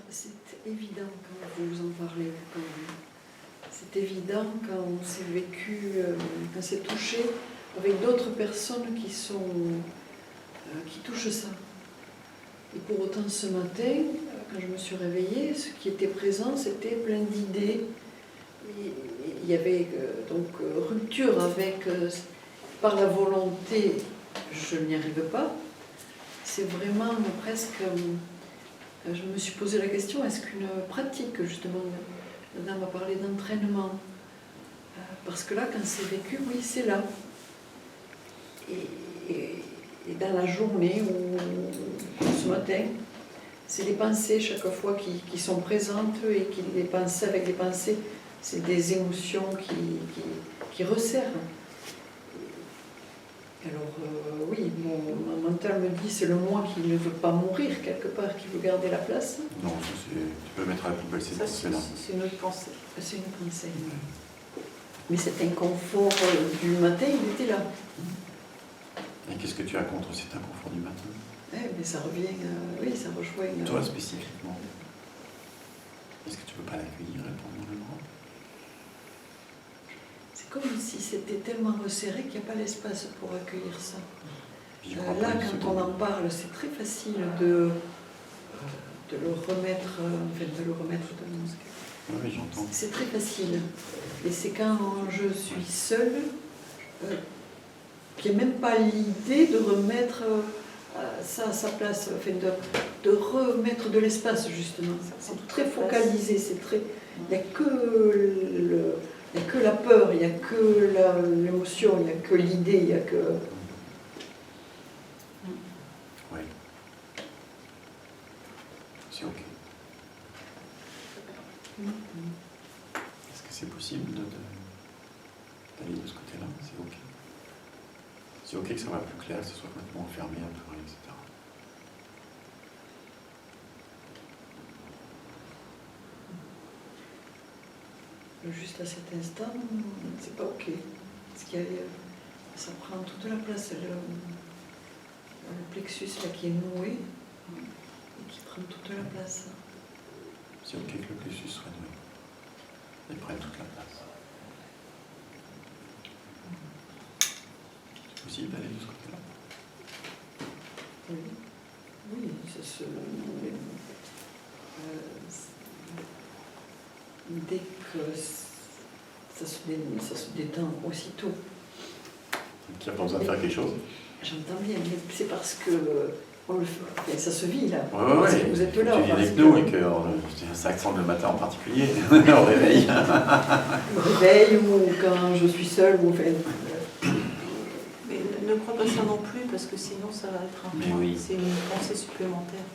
C'est évident quand vous en parlez, quand c'est évident quand on s'est vécu, quand c'est touché avec d'autres personnes qui touchent ça. Et pour autant ce matin, quand je me suis réveillée, ce qui était présent, c'était plein d'idées. Il y avait donc rupture avec, par la volonté, je n'y arrive pas. C'est vraiment presque, je me suis posé la question, est-ce qu'une pratique, justement, la dame a parlé d'entraînement, parce que là, quand c'est vécu, oui, c'est là. Et dans la journée, ou ce matin, c'est les pensées chaque fois qui sont présentes, et les pensées avec les pensées, c'est des émotions qui resserrent. Alors oui, mon mental me dit c'est le moi qui ne veut pas mourir quelque part, qui veut garder la place. Non, tu peux mettre à la poubelle, c'est là. C'est une autre pensée. C'est une pensée. Mais cet inconfort du matin, il était là. Et qu'est-ce que tu as contre cet inconfort du matin? Mais ça revient, oui, ça rejoint. Toi spécifiquement, est-ce que tu peux pas l'accueillir et prendre le bras? C'est comme si c'était tellement resserré qu'il n'y a pas l'espace pour accueillir ça. Là, quand on en parle, c'est très facile de le remettre, dans mon Oui, oui, j'entends. C'est très facile. Et c'est quand je suis seule qu'il n'y a même pas l'idée de remettre ça à sa place, enfin de remettre de l'espace, justement. C'est très focalisé, c'est très... Il n'y a que la peur, il n'y a que l'émotion, il n'y a que l'idée, il n'y a que... Oui. C'est ok. Est-ce que c'est possible d'aller de ce côté-là? C'est ok. C'est ok que ça va plus clair, que ce soit complètement fermé, un peu, etc. Juste à cet instant, c'est pas ok. Parce qu'il y a, ça prend toute la place, le plexus là qui est noué et qui prend toute la place. C'est ok que le plexus soit noué. Il prenne toute la place. C'est possible d'aller de ce côté-là? Oui, oui, dès que ça se détend aussitôt. Tu n'as pas besoin de faire quelque chose? J'entends bien, mais c'est parce que on le fait, ça se vit là. Ouais, vous êtes là. Tu vis avec nous et que ça accente le matin en particulier, au réveil. Au réveil ou quand je suis seule. Mais ne crois pas ça non plus, parce que sinon ça va être un point. Oui. C'est une pensée supplémentaire.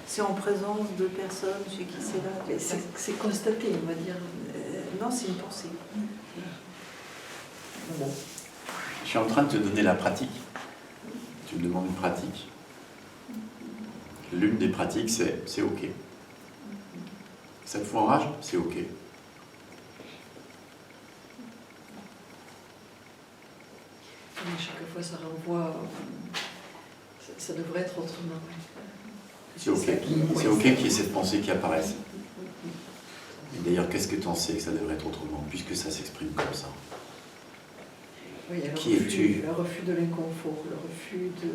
C'est en présence de personnes chez qui c'est là. C'est constaté, on va dire. Non, c'est une pensée. Bon. Je suis en train de te donner la pratique. Tu me demandes une pratique. L'une des pratiques, c'est ok. Ça te fout en rage? C'est ok. Mais chaque fois, ça renvoie. Ça devrait être autrement. C'est ok. C'est ok qu'il y ait cette pensée qui apparaisse. Et d'ailleurs, qu'est-ce que tu en sais que ça devrait être autrement, puisque ça s'exprime comme ça? Oui, Qui es-tu? Le refus de l'inconfort, le refus de...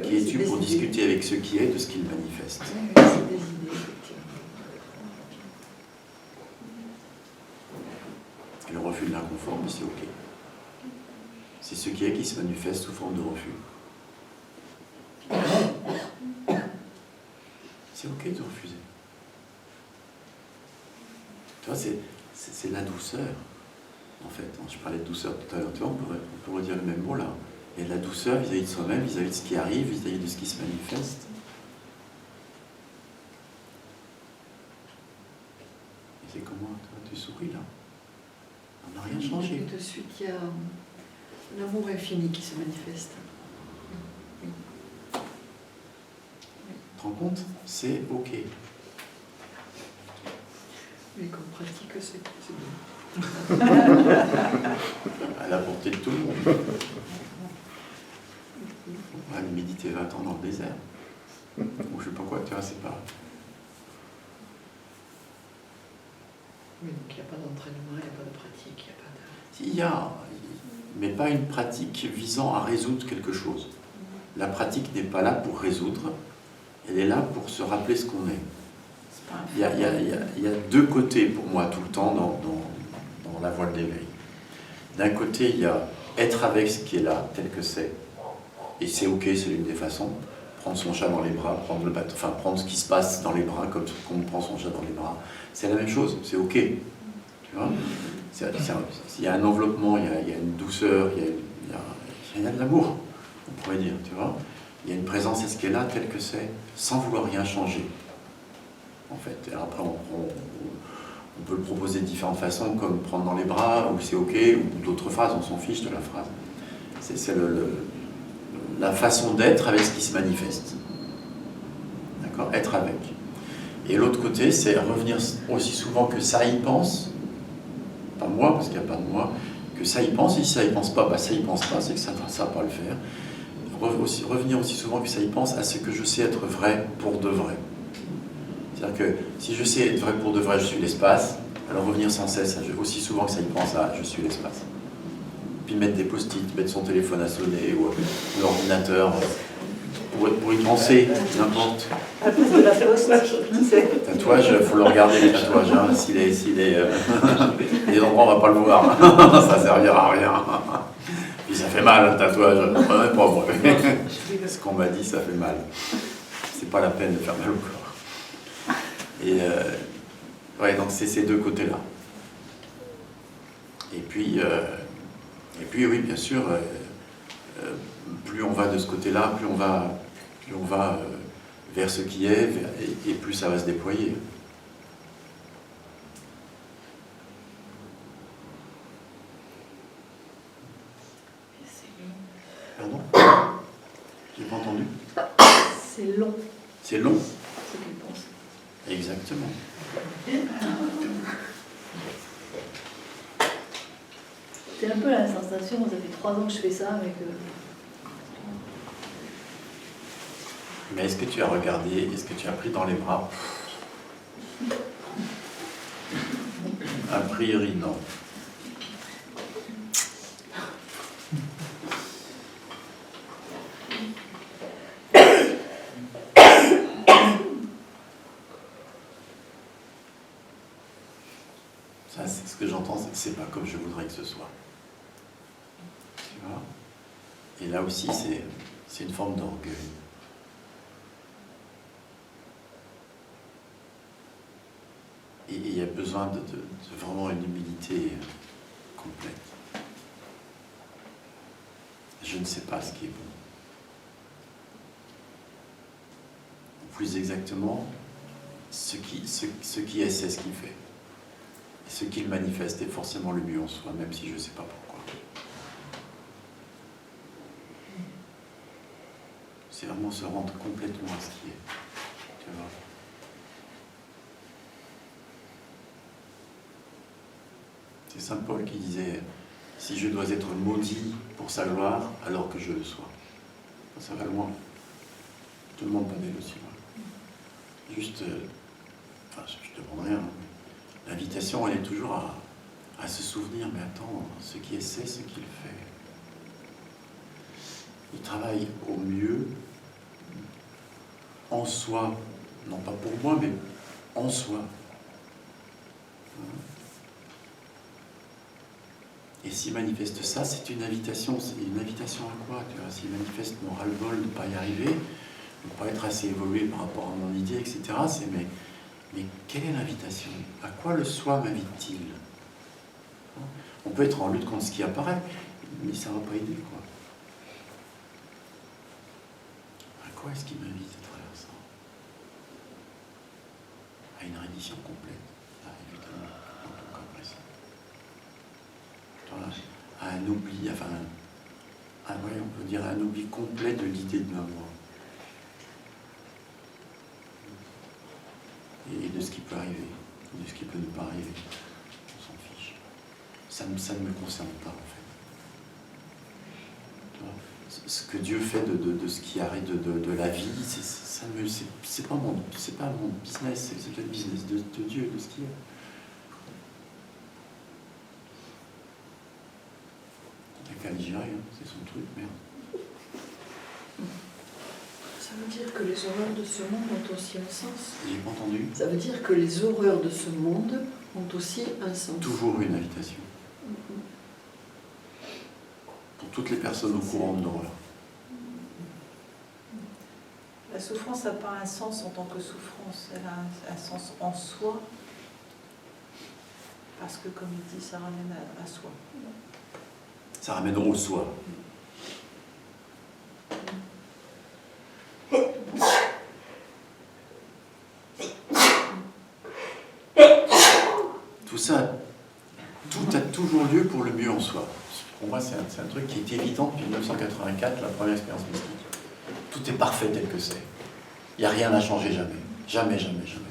Qui es-tu pour discuter avec ce qui est de ce qu'il manifeste? Oui, c'est des idées, effectivement. Et le refus de l'inconfort, mais c'est ok. C'est ce qui est qui se manifeste sous forme de refus. C'est ok de refuser. Tu vois, c'est la douceur, en fait. Je parlais de douceur tout à l'heure. Tu vois, on peut redire le même mot là. Il y a de la douceur vis-à-vis de soi-même, vis-à-vis de ce qui arrive, vis-à-vis de ce qui se manifeste. Et c'est comment, toi, tu souris là? On n'a rien changé. Et de suite, il y a l'amour infini qui se manifeste. Oui. Tu te rends compte? C'est ok. Mais comme pratique, c'est bien. À la portée de tout le monde. On va aller méditer 20 ans dans le désert. Ou je sais pas quoi, tu vois, c'est pas... Oui, donc il n'y a pas d'entraînement, il n'y a pas de pratique, il n'y a pas de... Il y a, mais pas une pratique visant à résoudre quelque chose. La pratique n'est pas là pour résoudre, elle est là pour se rappeler ce qu'on est. Il y a deux côtés pour moi tout le temps dans la voie de l'éveil. D'un côté, il y a être avec ce qui est là, tel que c'est, et c'est ok, c'est l'une des façons. Prendre son chat dans les bras, prendre le bateau, enfin prendre ce qui se passe dans les bras comme on prend son chat dans les bras, c'est la même chose, c'est ok. Tu vois, il y a un enveloppement, il y a une douceur, il y a de l'amour, on pourrait dire, tu vois. Il y a une présence, et ce qui est là, tel que c'est, sans vouloir rien changer. En fait, et après on peut le proposer de différentes façons, comme prendre dans les bras, ou c'est ok, ou d'autres phrases, on s'en fiche de la phrase. C'est la façon d'être avec ce qui se manifeste. D'accord ? Être avec. Et l'autre côté, c'est revenir aussi souvent que ça y pense, pas moi, parce qu'il n'y a pas de moi, que ça y pense, et si ça y pense pas, bah ça y pense pas, c'est que ça ne va pas le faire. Revenir aussi souvent que ça y pense à ce que je sais être vrai pour de vrai. C'est-à-dire que si je sais être vrai pour de vrai, je suis l'espace, alors revenir sans cesse, aussi souvent que ça y pense à je suis l'espace. Puis mettre des post-it, mettre son téléphone à sonner, ou l'ordinateur, pour y penser, n'importe. À plus de la poste, tu sais. Tatouage, il faut le regarder, les tatouages. Hein, s'il est, il y a des endroits où on ne va pas le voir, ça ne servira à rien. Puis ça fait mal, le tatouage. Pas moi. Ce qu'on m'a dit, ça fait mal. C'est pas la peine de faire mal au corps. Et ouais, donc c'est ces deux côtés-là. Et puis oui, bien sûr, plus on va de ce côté-là, plus on va vers ce qui est, et plus ça va se déployer. Pardon ? J'ai pas entendu ? C'est long. C'est long ? Ce qu'il pense. Exactement. C'est un peu la sensation, ça fait 3 ans que je fais ça, mais que... Mais est-ce que tu as regardé, est-ce que tu as pris dans les bras ? A priori, non. Ça, c'est ce que j'entends, c'est que c'est pas comme je voudrais que ce soit. Tu vois ? Et là aussi, c'est une forme d'orgueil. Et il y a besoin de vraiment une humilité complète. Je ne sais pas ce qui est bon. Ou plus exactement, ce qui est, c'est ce qu'il fait. Et ce qu'il manifeste est forcément le mieux en soi, même si je ne sais pas pourquoi. C'est vraiment se rendre complètement à ce qui est. Tu vois ? C'est saint Paul qui disait « Si je dois être maudit pour sa gloire, alors que je le sois. » Ça va loin. Tout le monde peut aller aussi loin. Juste, enfin, je ne demande rien. L'invitation, elle est toujours à se souvenir, mais attends, ce qui est, c'est ce qu'il fait. Il travaille au mieux, en soi, non pas pour moi, mais en soi. Et s'il manifeste ça, c'est une invitation. C'est une invitation à quoi, tu vois ? S'il manifeste mon ras-le-bol de ne pas y arriver, de ne pas être assez évolué par rapport à mon idée, etc., c'est mais quelle est l'invitation ? À quoi le soi m'invite-t-il ? On peut être en lutte contre ce qui apparaît, mais ça ne va pas aider, quoi. À quoi est-ce qu'il m'invite à travers ça ? À une reddition complète, évidemment, dans ton cas précis. À un oubli, enfin, on peut dire un oubli complet de l'idée de ma moi. Et de ce qui peut arriver, de ce qui peut ne pas arriver. On s'en fiche. Ça ne me concerne pas, en fait. Tu vois, ce que Dieu fait de ce qui arrive de la vie, c'est pas mon business, c'est le business de Dieu, de ce qu'il y a. qu'à les gérer, hein. C'est son truc, merde. Ça veut dire que les horreurs de ce monde ont aussi un sens. J'ai pas entendu. Ça veut dire que les horreurs de ce monde ont aussi un sens. Toujours une invitation. Pour toutes les personnes au courant de l'horreur. La souffrance n'a pas un sens en tant que souffrance, elle a un sens en soi, parce que, comme il dit, ça ramène à soi. Ça ramène au soi. Tout ça, tout a toujours lieu pour le mieux en soi. Pour moi, c'est un truc qui est évident depuis 1984, la première expérience mystique. Tout est parfait tel que c'est. Il n'y a rien à changer jamais. Jamais, jamais, jamais.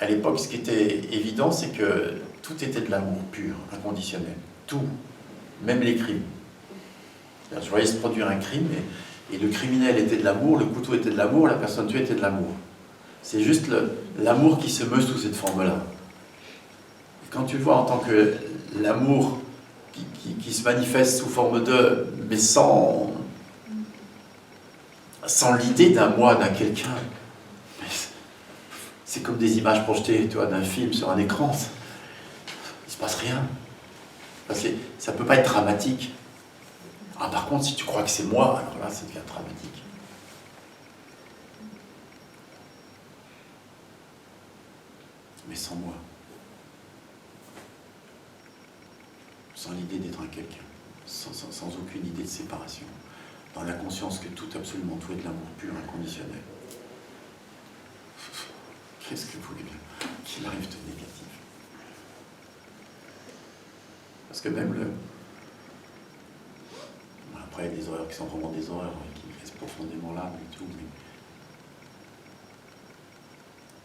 À l'époque, ce qui était évident, c'est que tout était de l'amour pur, inconditionnel. Tout. Même les crimes. Je voyais se produire un crime et le criminel était de l'amour, le couteau était de l'amour, la personne tuée était de l'amour. C'est juste l'amour qui se meut sous cette forme-là. Quand tu vois en tant que l'amour qui se manifeste sous forme de, mais sans l'idée d'un moi, d'un quelqu'un, c'est comme des images projetées, tu vois, d'un film sur un écran. Il ne se passe rien. Ça ne peut pas être dramatique. Ah, par contre, si tu crois que c'est moi, alors là, ça devient dramatique. Mais sans moi. Sans l'idée d'être un quelqu'un. Sans aucune idée de séparation. Dans la conscience que tout, absolument tout est de l'amour pur, inconditionnel. Qu'est-ce que vous voulez bien qu'il arrive de négatif? Parce que même après, il y a des horreurs qui sont vraiment des horreurs, qui restent profondément là, et tout,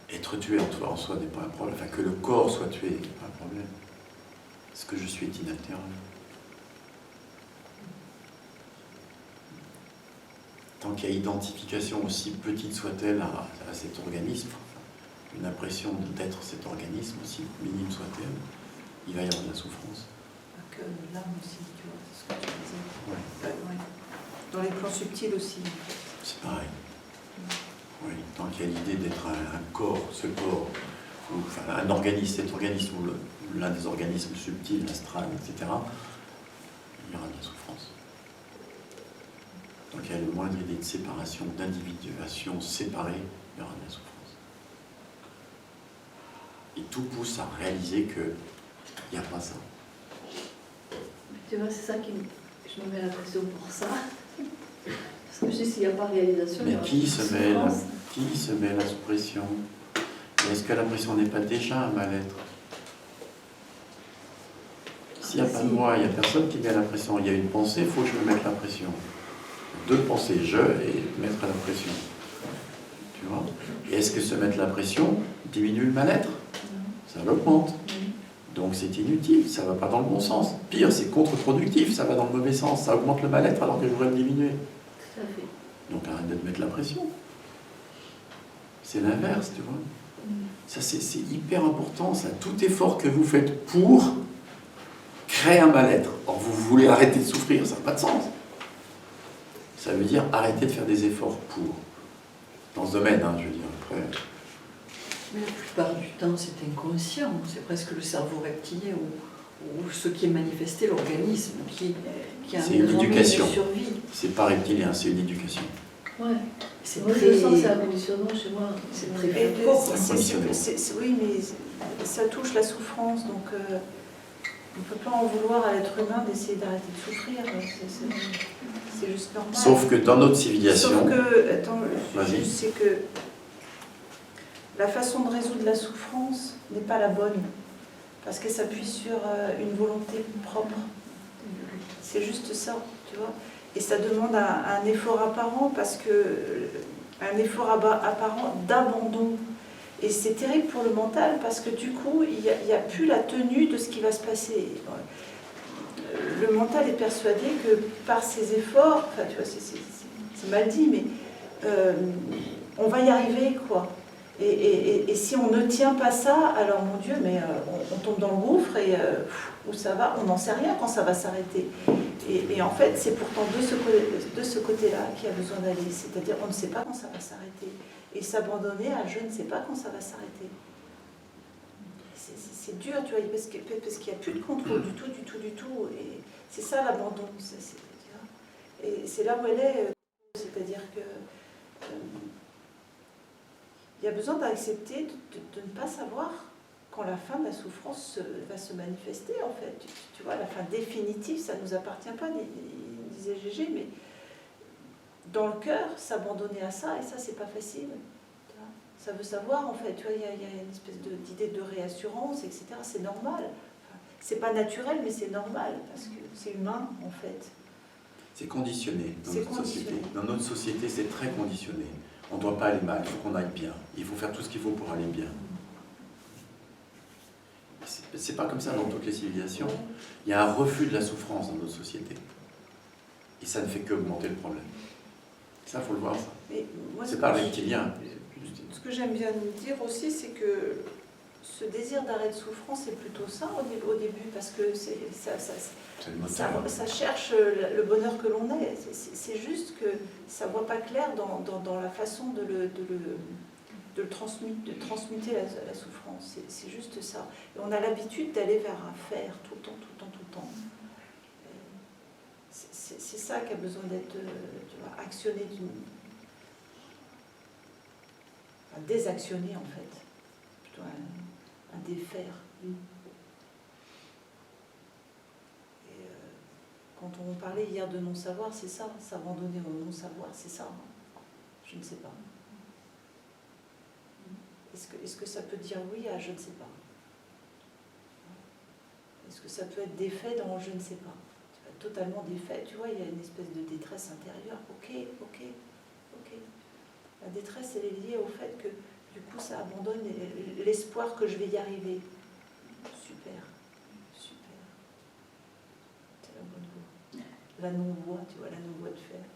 mais être tué en soi n'est pas un problème. Enfin, que le corps soit tué n'est pas un problème. Ce que je suis est inaltérable. Tant qu'il y a identification, aussi petite soit-elle, à cet organisme, une impression d'être cet organisme, aussi minime soit-elle, il va y avoir de la souffrance. Que l'âme aussi, tu vois, c'est ce que tu disais. Ouais. Ouais. Dans les plans subtils aussi. C'est pareil. Oui, tant qu'il y a l'idée d'être un corps, ce corps, ou, enfin, un organisme, cet organisme, ou l'un des organismes subtils, l'astral, etc., il y aura de la souffrance. Donc il y a le moindre idée de séparation, d'individuation séparée, il y aura de la souffrance. Et tout pousse à réaliser qu'il n'y a pas ça. Tu vois, c'est ça je me mets la pression pour ça. Parce que je sais s'il n'y a pas réalisation. Mais qui se met la pression? Est-ce que la pression n'est pas déjà un mal-être? S'il n'y a pas de moi, il n'y a personne qui met la pression. Il y a une pensée, il faut que je me mette la pression. Deux pensées, je et mettre la pression. Tu vois? Et est-ce que se mettre la pression diminue le mal-être? Ça l'augmente. Donc c'est inutile, ça ne va pas dans le bon sens. Pire, c'est contre-productif, ça va dans le mauvais sens. Ça augmente le mal-être alors que je voudrais le diminuer. Tout à fait. Donc arrête de te mettre la pression. C'est l'inverse, tu vois. Ça, c'est hyper important, ça. Tout effort que vous faites pour créer un mal-être. Or, vous voulez arrêter de souffrir, ça n'a pas de sens. Ça veut dire arrêter de faire des efforts pour. Dans ce domaine, hein, je veux dire, après... Mais la plupart du temps, c'est inconscient. C'est presque le cerveau reptilien ou ce qui est manifesté, l'organisme, qui a c'est une éducation. De survie. C'est pas reptilien, c'est une éducation. Ouais. C'est moi, très... je sens que c'est un conditionnement chez moi. C'est très fort. Oui, mais ça touche la souffrance, donc on ne peut pas en vouloir à l'être humain d'essayer d'arrêter de souffrir. C'est juste normal. Sauf que dans notre civilisation... Sauf que, attends, Vas-y. c'est que la façon de résoudre la souffrance n'est pas la bonne, parce que ça appuie sur une volonté propre. C'est juste ça, tu vois. Et ça demande un effort apparent, parce que un effort apparent d'abandon. Et c'est terrible pour le mental, parce que du coup, il n'y a plus la tenue de ce qui va se passer. Le mental est persuadé que par ses efforts, enfin, tu vois, c'est mal dit, mais on va y arriver, quoi. Et si on ne tient pas ça, alors mon Dieu, mais on tombe dans le gouffre et où ça va, on n'en sait rien quand ça va s'arrêter. Et en fait, c'est pourtant de ce côté-là qu'il y a besoin d'aller. C'est-à-dire, on ne sait pas quand ça va s'arrêter. Et s'abandonner à je ne sais pas quand ça va s'arrêter. C'est dur, tu vois, parce qu'il n'y a plus de contrôle du tout. Et c'est ça l'abandon. Et c'est là où elle est. C'est-à-dire que il y a besoin d'accepter de ne pas savoir quand la fin de la souffrance va se manifester, en fait. Tu vois, la fin définitive, ça ne nous appartient pas, disait Gégé, mais dans le cœur, s'abandonner à ça, et ça, c'est pas facile. Tu vois, ça veut savoir, en fait, tu vois, il y a une espèce d'idée de réassurance, etc. C'est normal. Enfin, c'est pas naturel, mais c'est normal, parce que c'est humain, en fait. C'est conditionné dans notre société. Dans notre société, c'est très conditionné. On ne doit pas aller mal, il faut qu'on aille bien. Il faut faire tout ce qu'il faut pour aller bien. C'est pas comme ça dans toutes les civilisations. Il y a un refus de la souffrance dans notre société. Et ça ne fait qu'augmenter le problème. Ça, il faut le voir, ça. C'est pas reptilien. Ce que j'aime bien dire aussi, c'est que ce désir d'arrêt de souffrance, c'est plutôt ça au début, parce que ça cherche le bonheur que l'on est. C'est juste que ça ne voit pas clair dans la façon de transmuter la souffrance. C'est juste ça. Et on a l'habitude d'aller vers un faire tout le temps. C'est ça qui a besoin d'être actionné, désactionné en fait. Plutôt un défaire. Et quand on parlait hier de non-savoir, c'est ça, s'abandonner au non-savoir, c'est ça. Je ne sais pas. Est-ce que ça peut dire oui à je ne sais pas? Est-ce que ça peut être défait dans je ne sais pas? Totalement défait, tu vois, il y a une espèce de détresse intérieure. Ok. La détresse, elle est liée au fait que du coup ça abandonne l'espoir que je vais y arriver. Super. C'est la bonne voie. La non-voie, tu vois, la non-voie de faire.